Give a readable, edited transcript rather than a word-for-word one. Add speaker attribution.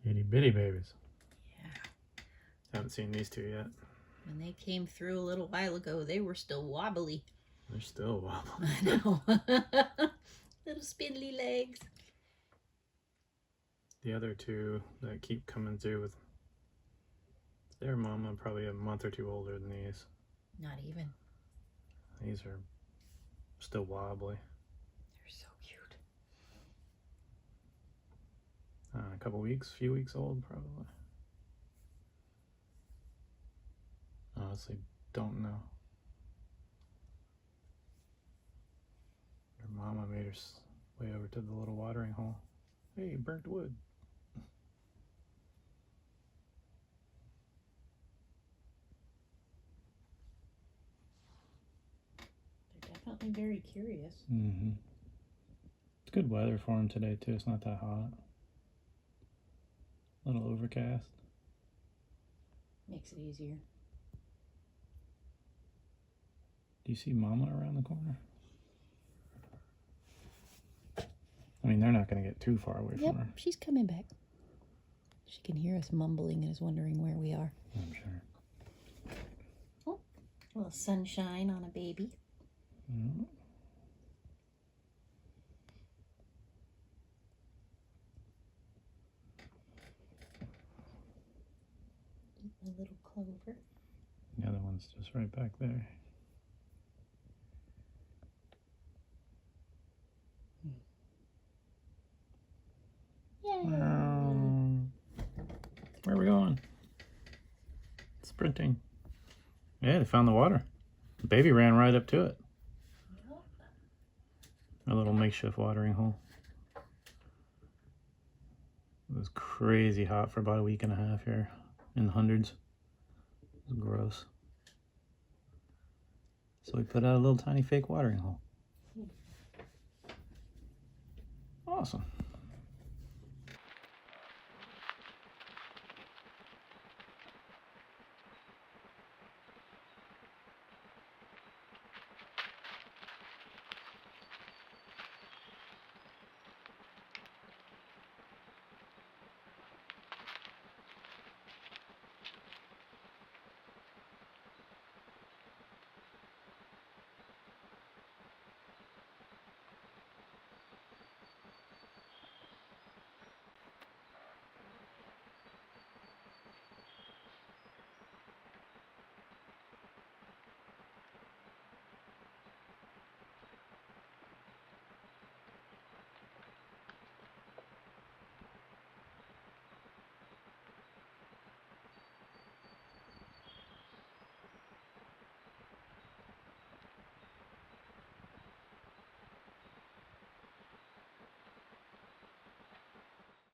Speaker 1: Itty bitty babies.
Speaker 2: Yeah.
Speaker 1: Haven't seen these two yet.
Speaker 2: When they came through a little while ago, they were still wobbly.
Speaker 1: They're still wobbly.
Speaker 2: I know. Little spindly legs.
Speaker 1: The other two that keep coming through with their mama, probably a month or two older than these.
Speaker 2: Not even.
Speaker 1: These are still wobbly.
Speaker 2: They're so cute.
Speaker 1: A couple weeks, few weeks old probably. Honestly, don't know. Her mama made her way over to the little watering hole. Hey, burnt wood.
Speaker 2: They're definitely very curious.
Speaker 1: Mm-hmm. It's good weather for them today too. It's not that hot. A little overcast.
Speaker 2: Makes it easier.
Speaker 1: Do you see Mama around the corner? I mean, they're not going to get too far away from her.
Speaker 2: She's coming back. She can hear us mumbling and is wondering where we are.
Speaker 1: I'm sure.
Speaker 2: Oh, a little sunshine on a baby.
Speaker 1: Mm-hmm.
Speaker 2: A little clover.
Speaker 1: The other one's just right back there.
Speaker 2: Yay!
Speaker 1: Where are we going? Sprinting. Yeah, they found the water. The baby ran right up to it.
Speaker 2: Yep.
Speaker 1: A little makeshift watering hole. It was crazy hot for about a week and a half here in the hundreds. It was gross. So we put out a little tiny fake watering hole. Awesome.